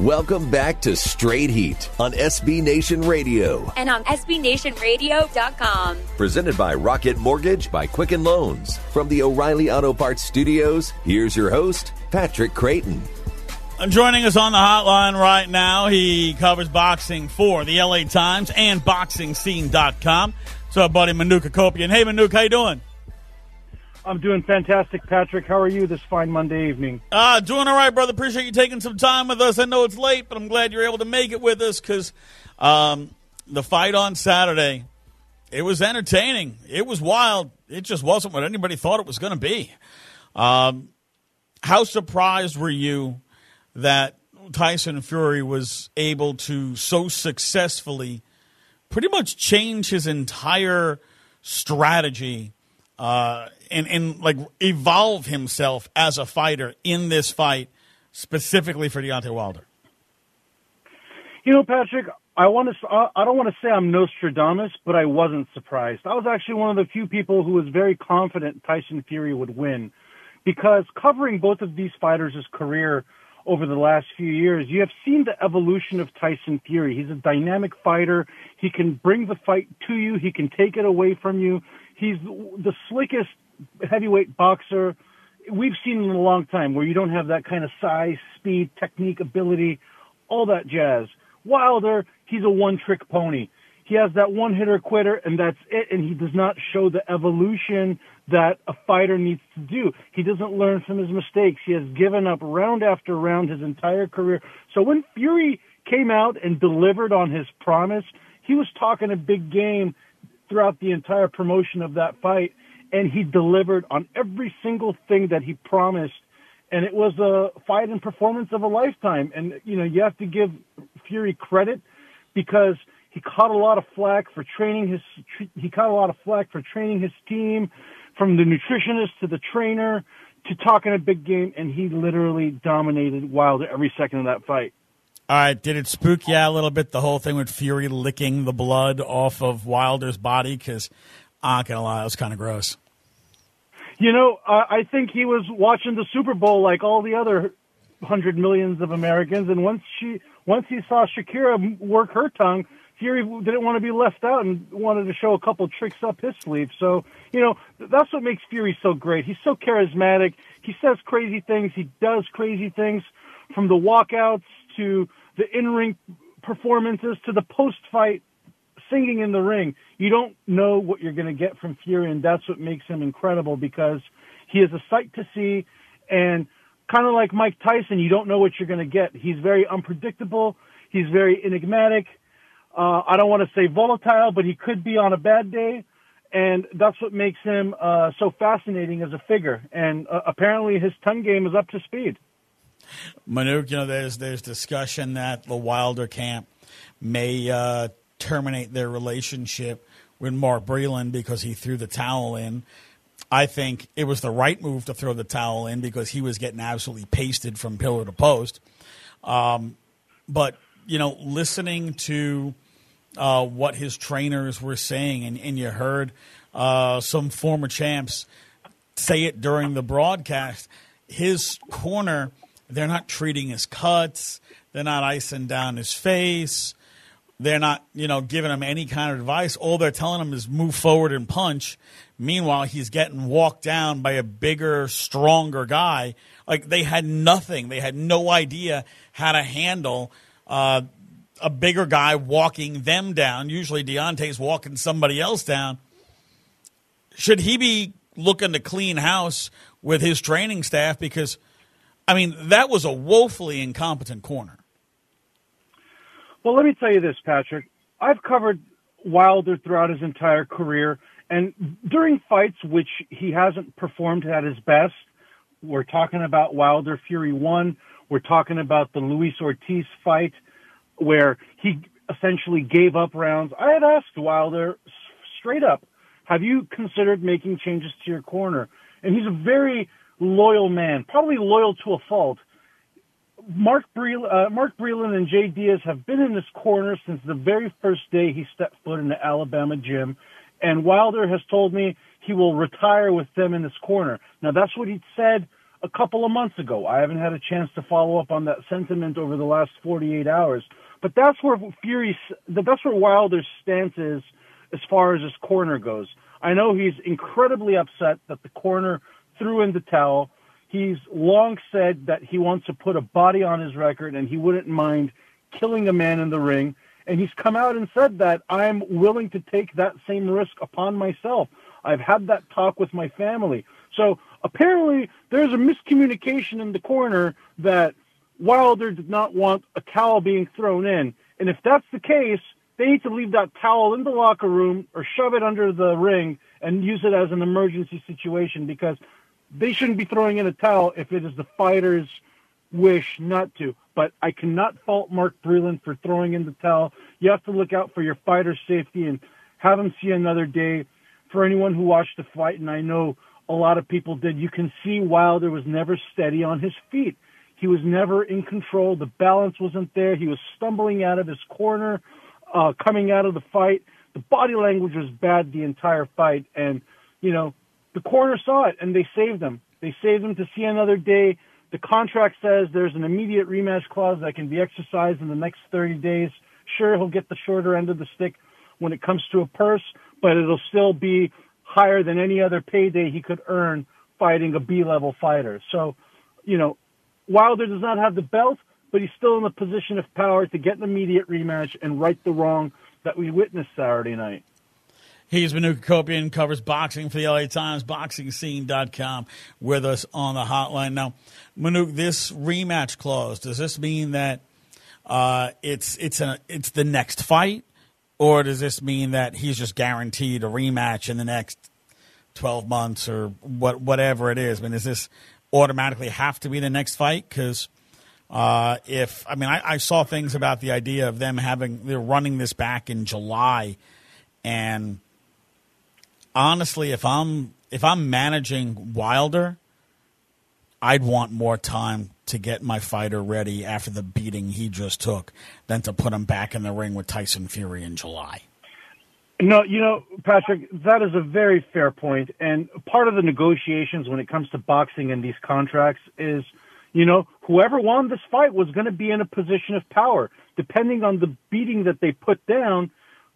Welcome back to Straight Heat on SB Nation Radio. And on SBNationRadio.com. Presented by Rocket Mortgage by Quicken Loans. From the O'Reilly Auto Parts Studios, here's your host, Patrick Creighton. Joining us on the hotline right now, he covers boxing for the LA Times and BoxingScene.com. What's up, buddy? Manouk Akopyan. Hey, Manouk, how you doing? I'm doing fantastic, Patrick. How are you this fine Monday evening? Doing all right, brother. Appreciate you taking some time with us. I know it's late, but I'm glad you're able to make it with us because the fight on Saturday, it was entertaining. It was wild. It just wasn't what anybody thought it was going to be. How surprised were you that Tyson Fury was able to so successfully pretty much change his entire strategy and like evolve himself as a fighter in this fight, specifically for Deontay Wilder? You know, Patrick, I don't want to say I'm Nostradamus, but I wasn't surprised. I was actually one of the few people who was very confident Tyson Fury would win, because covering both of these fighters' career over the last few years, you have seen the evolution of Tyson Fury. He's a dynamic fighter. He can bring the fight to you. He can take it away from you. He's the slickest heavyweight boxer we've seen in a long time, where you don't have that kind of size, speed, technique, ability, all that jazz. Wilder, he's a one-trick pony. He has that one-hitter quitter, and that's it, and he does not show the evolution that a fighter needs to do. He doesn't learn from his mistakes. He has given up round after round his entire career. So when Fury came out and delivered on his promise, he was talking a big game throughout the entire promotion of that fight, and he delivered on every single thing that he promised. And it was a fight and performance of a lifetime. And, you know, you have to give Fury credit, because he caught a lot of flack for training his team, from the nutritionist to the trainer to talking a big game, and he literally dominated Wilder every second of that fight. All right, did it spook you a little bit, the whole thing with Fury licking the blood off of Wilder's body? Because I'm not going to lie, it was kind of gross. You know, I think he was watching the Super Bowl like all the other 100 millions of Americans, and once he saw Shakira work her tongue, Fury didn't want to be left out and wanted to show a couple tricks up his sleeve. So, you know, that's what makes Fury so great. He's so charismatic. He says crazy things. He does crazy things, from the walkouts to the in-ring performances to the post-fight singing in the ring. You don't know what you're going to get from Fury, and that's what makes him incredible, because he is a sight to see, and kind of like Mike Tyson, you don't know what you're going to get. He's very unpredictable. He's very enigmatic. I don't want to say volatile, but he could be on a bad day, and that's what makes him so fascinating as a figure. And apparently his tongue game is up to speed. Manouk, you know, there's discussion that the Wilder camp may terminate their relationship with Mark Breland because he threw the towel in. I think it was the right move to throw the towel in, because he was getting absolutely pasted from pillar to post. But, you know, listening to what his trainers were saying, and you heard some former champs say it during the broadcast, his corner, they're not treating his cuts, they're not icing down his face, they're not, you know, giving him any kind of advice. All they're telling him is move forward and punch. Meanwhile, he's getting walked down by a bigger, stronger guy. Like, they had nothing. They had no idea how to handle a bigger guy walking them down. Usually Deontay's walking somebody else down. Should he be looking to clean house with his training staff? Because, I mean, that was a woefully incompetent corner. Well, let me tell you this, Patrick. I've covered Wilder throughout his entire career, and during fights which he hasn't performed at his best, we're talking about Wilder Fury 1, we're talking about the Luis Ortiz fight where he essentially gave up rounds. I had asked Wilder straight up, have you considered making changes to your corner? And he's a very loyal man, probably loyal to a fault. Mark Breland and Jay Diaz have been in this corner since the very first day he stepped foot in the Alabama gym, and Wilder has told me he will retire with them in this corner. Now, that's what he said a couple of months ago. I haven't had a chance to follow up on that sentiment over the last 48 hours. But that's where Wilder's stance is as far as his corner goes. I know he's incredibly upset that the corner threw in the towel. He's long said that he wants to put a body on his record and he wouldn't mind killing a man in the ring. And he's come out and said that I'm willing to take that same risk upon myself. I've had that talk with my family. So apparently there's a miscommunication in the corner that Wilder did not want a towel being thrown in. And if that's the case, they need to leave that towel in the locker room or shove it under the ring and use it as an emergency situation, because they shouldn't be throwing in a towel if it is the fighter's wish not to. But I cannot fault Mark Breland for throwing in the towel. You have to look out for your fighter's safety and have him see another day. For anyone who watched the fight, and I know a lot of people did, you can see Wilder was never steady on his feet. He was never in control. The balance wasn't there. He was stumbling out of his corner, coming out of the fight. The body language was bad the entire fight. And, the corner saw it, and they saved him. They saved him to see another day. The contract says there's an immediate rematch clause that can be exercised in the next 30 days. Sure, he'll get the shorter end of the stick when it comes to a purse, but it'll still be higher than any other payday he could earn fighting a B-level fighter. So, Wilder does not have the belt, but he's still in a position of power to get an immediate rematch and right the wrong that we witnessed Saturday night. He's Manouk Akopyan, covers boxing for the LA Times, BoxingScene.com, with us on the hotline. Now, Manouk, this rematch clause, does this mean that it's the next fight, or does this mean that he's just guaranteed a rematch in the next 12 months or whatever it is? I mean, does this automatically have to be the next fight? Because I saw things about the idea of they're running this back in July, and honestly, if I'm managing Wilder, I'd want more time to get my fighter ready after the beating he just took than to put him back in the ring with Tyson Fury in July. No, Patrick, that is a very fair point. And part of the negotiations when it comes to boxing and these contracts is, whoever won this fight was going to be in a position of power. Depending on the beating that they put down,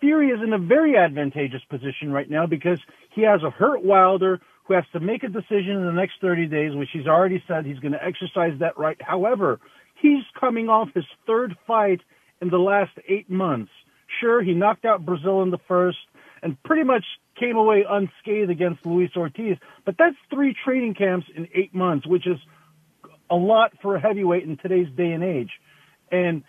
Fury is in a very advantageous position right now because he has a hurt Wilder who has to make a decision in the next 30 days, which he's already said he's going to exercise that right. However, he's coming off his third fight in the last 8 months. Sure, he knocked out Brazil in the first and pretty much came away unscathed against Luis Ortiz, but that's 3 training camps in 8 months, which is a lot for a heavyweight in today's day and age. And,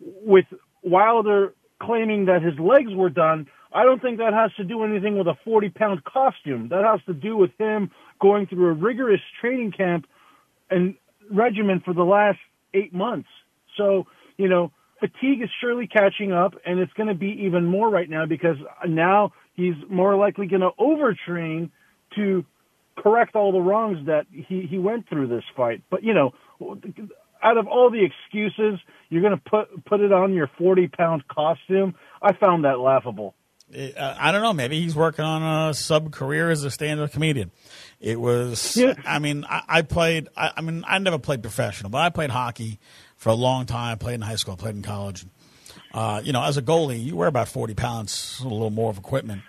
with Wilder claiming that his legs were done, I don't think that has to do anything with a 40-pound costume. That has to do with him going through a rigorous training camp and regimen for the last 8 months. So, fatigue is surely catching up, and it's going to be even more right now because now he's more likely going to overtrain to correct all the wrongs that he went through this fight. But, out of all the excuses, you're going to put it on your 40-pound costume. I found that laughable. I don't know. Maybe he's working on a sub-career as a stand-up comedian. It was, yeah. I never played professional, but I played hockey for a long time. I played in high school, I played in college. As a goalie, you wear about 40 pounds, a little more of equipment.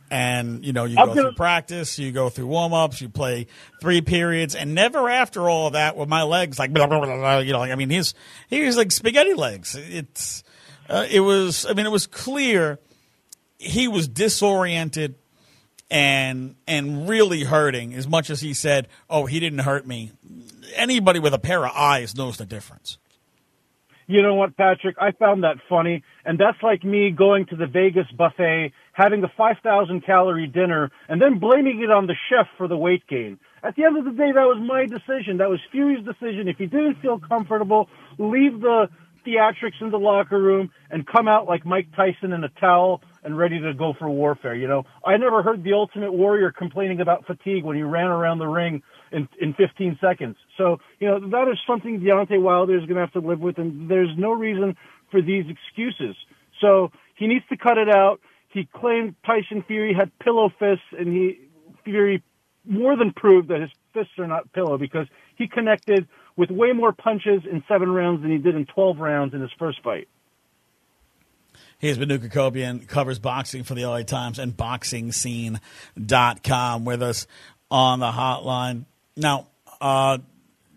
And, you go through practice, you go through warm-ups, you play 3 periods, and never after all of that with my legs like, blah, blah, blah, blah, he was like spaghetti legs. It was clear he was disoriented and really hurting as much as he said, oh, he didn't hurt me. Anybody with a pair of eyes knows the difference. You know what, Patrick? I found that funny, and that's like me going to the Vegas buffet, having a 5,000-calorie dinner, and then blaming it on the chef for the weight gain. At the end of the day, that was my decision. That was Fury's decision. If he didn't feel comfortable, leave the theatrics in the locker room and come out like Mike Tyson in a towel and ready to go for warfare. I never heard the Ultimate Warrior complaining about fatigue when he ran around the ring in 15 seconds. So, that is something Deontay Wilder is going to have to live with, and there's no reason for these excuses. So he needs to cut it out. He claimed Tyson Fury had pillow fists, and Fury more than proved that his fists are not pillow, because he connected with way more punches in 7 rounds than he did in 12 rounds in his first fight. Here's Manouk Akopyan, covers boxing for the LA Times and BoxingScene.com, with us on the hotline. Now,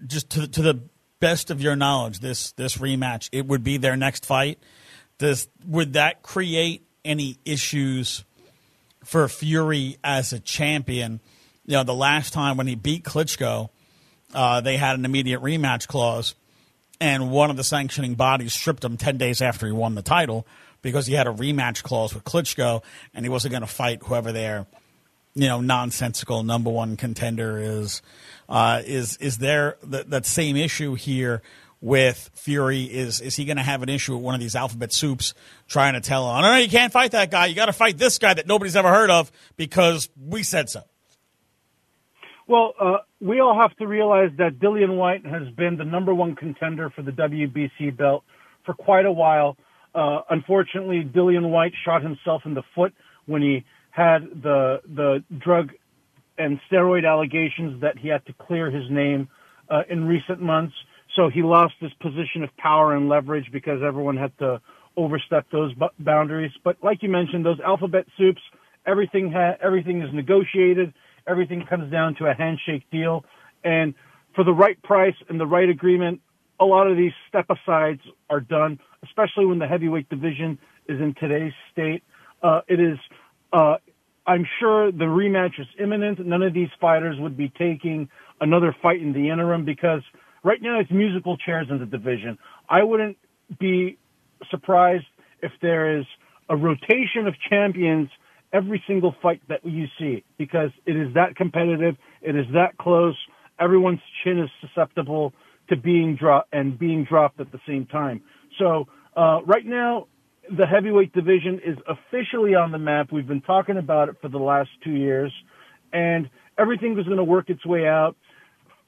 just to the best of your knowledge, this rematch, it would be their next fight. Would that create any issues for Fury as a champion? You know, the last time when he beat Klitschko, they had an immediate rematch clause, and one of the sanctioning bodies stripped him 10 days after he won the title because he had a rematch clause with Klitschko, and he wasn't going to fight whoever their, nonsensical number one contender is. Is there that same issue here with Fury? Is he going to have an issue with one of these alphabet soups trying to tell him, no, you can't fight that guy. You got to fight this guy that nobody's ever heard of because we said so? Well, we all have to realize that Dillian Whyte has been the number one contender for the WBC belt for quite a while. Unfortunately, Dillian Whyte shot himself in the foot when he had the drug and steroid allegations that he had to clear his name in recent months. So he lost his position of power and leverage because everyone had to overstep those boundaries. But like you mentioned, those alphabet soups, everything is negotiated. Everything comes down to a handshake deal. And for the right price and the right agreement, a lot of these step-asides are done, especially when the heavyweight division is in today's state. I'm sure the rematch is imminent. None of these fighters would be taking another fight in the interim because right now it's musical chairs in the division. I wouldn't be surprised if there is a rotation of champions every single fight that you see, because it is that competitive. It is that close. Everyone's chin is susceptible to being dropped at the same time. So right now, the heavyweight division is officially on the map. We've been talking about it for the last 2 years, and everything was going to work its way out.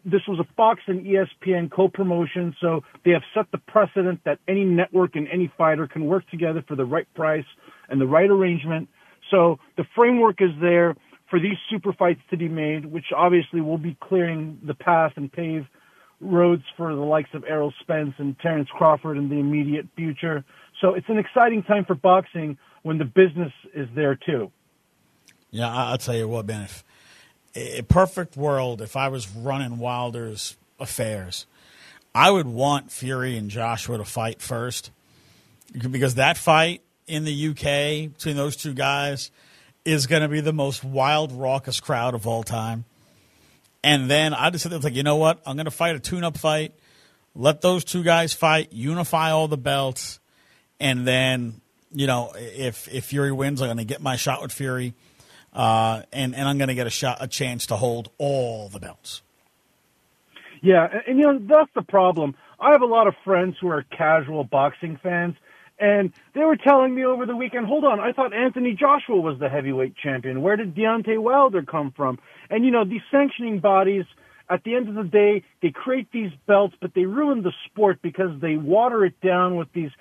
This was a Fox and ESPN co-promotion, so they have set the precedent that any network and any fighter can work together for the right price and the right arrangement. So the framework is there for these super fights to be made, which obviously will be clearing the path and pave roads for the likes of Errol Spence and Terrence Crawford in the immediate future. So it's an exciting time for boxing when the business is there too. Yeah, I'll tell you what, man. If a perfect world, if I was running Wilder's affairs, I would want Fury and Joshua to fight first, because that fight in the UK between those two guys is going to be the most wild, raucous crowd of all time. And then I just said, like, you know what? I'm going to fight a tune-up fight. Let those two guys fight, unify all the belts, and then, if Fury wins, I'm going to get my shot with Fury, and I'm going to get a chance to hold all the belts. Yeah, and that's the problem. I have a lot of friends who are casual boxing fans, and they were telling me over the weekend, hold on, I thought Anthony Joshua was the heavyweight champion. Where did Deontay Wilder come from? And, these sanctioning bodies, at the end of the day, they create these belts, but they ruin the sport because they water it down with these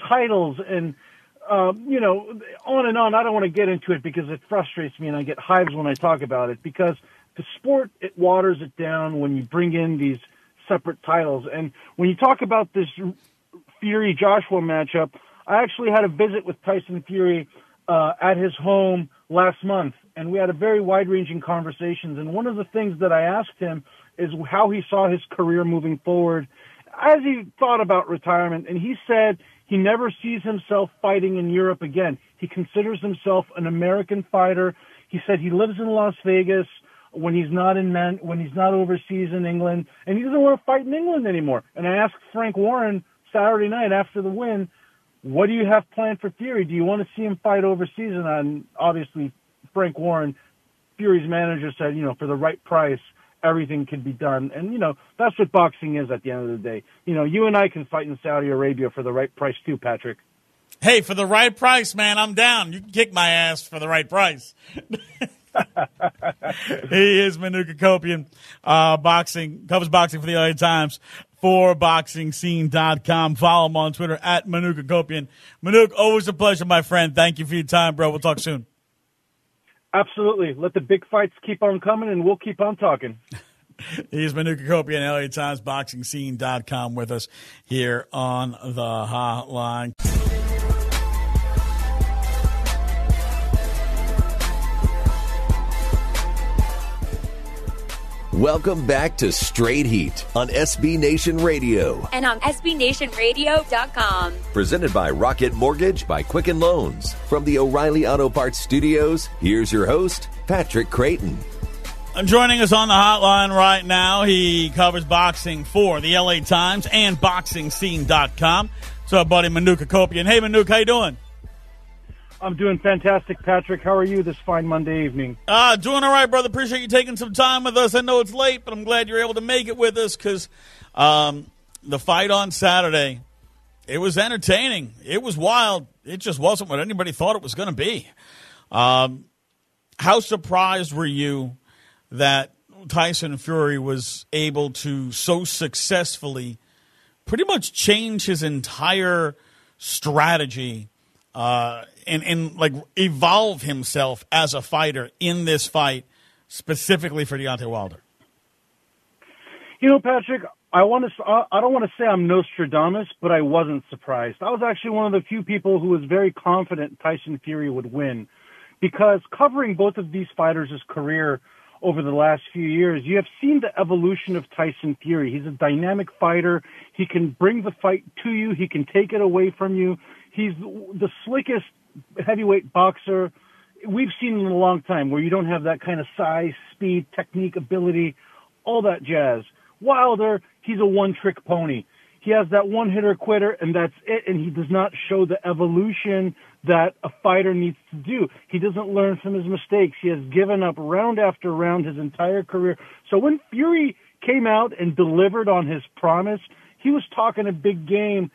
titles and, on and on. I don't want to get into it because it frustrates me and I get hives when I talk about it, because the sport, it waters it down when you bring in these separate titles. And when you talk about this Fury-Joshua matchup, I actually had a visit with Tyson Fury at his home last month, and we had a very wide-ranging conversations. And one of the things that I asked him is how he saw his career moving forward as he thought about retirement. And he said he never sees himself fighting in Europe again. He considers himself an American fighter. He said he lives in Las Vegas when he's not overseas in England, and he doesn't want to fight in England anymore. And I asked Frank Warren Saturday night after the win, what do you have planned for Fury? Do you want to see him fight overseas? And obviously Frank Warren, Fury's manager, said, for the right price, everything could be done. And, that's what boxing is at the end of the day. You and I can fight in Saudi Arabia for the right price too, Patrick. Hey, for the right price, man, I'm down. You can kick my ass for the right price. He is Manouk Akopyan, covers boxing for the LA Times, for BoxingScene.com. Follow him on Twitter at Manouk Akopyan. Manouk, always a pleasure, my friend. Thank you for your time, bro. We'll talk soon. Absolutely. Let the big fights keep on coming, and we'll keep on talking. He's Manouk Akopyan, LATimesBoxingScene.com with us here on the hotline. Welcome back to Straight Heat on SB Nation Radio. And on SBNationRadio.com. Presented by Rocket Mortgage by Quicken Loans. From the O'Reilly Auto Parts Studios, here's your host, Patrick Creighton. Joining us on the hotline right now, he covers boxing for the LA Times and BoxingScene.com. What's up, buddy? Manouk Akopyan. Hey, Manouk, how you doing? I'm doing fantastic, Patrick. How are you this fine Monday evening? Doing all right, brother. Appreciate you taking some time with us. I know it's late, but I'm glad you're able to make it with us because the fight on Saturday, it was entertaining. It was wild. It just wasn't what anybody thought it was going to be. How surprised were you that Tyson Fury was able to so successfully pretty much change his entire strategy and like evolve himself as a fighter in this fight, specifically for Deontay Wilder? You know, Patrick, I don't want to say I'm Nostradamus, but I wasn't surprised. I was actually one of the few people who was very confident Tyson Fury would win, because covering both of these fighters' career over the last few years, you have seen the evolution of Tyson Fury. He's a dynamic fighter. He can bring the fight to you. He can take it away from you. He's the slickest heavyweight boxer we've seen in a long time, where you don't have that kind of size, speed, technique, ability, all that jazz. Wilder, he's a one-trick pony. He has that one-hitter quitter, and that's it, and he does not show the evolution that a fighter needs to do. He doesn't learn from his mistakes. He has given up round after round his entire career. So when Fury came out and delivered on his promise, he was talking a big game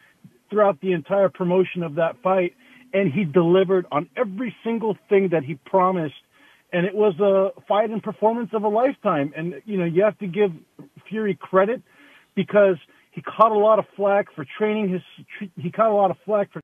throughout the entire promotion of that fight, and he delivered on every single thing that he promised. And it was a fight and performance of a lifetime. And, you know, you have to give Fury credit, because he caught a lot of flack for training he caught a lot of flack for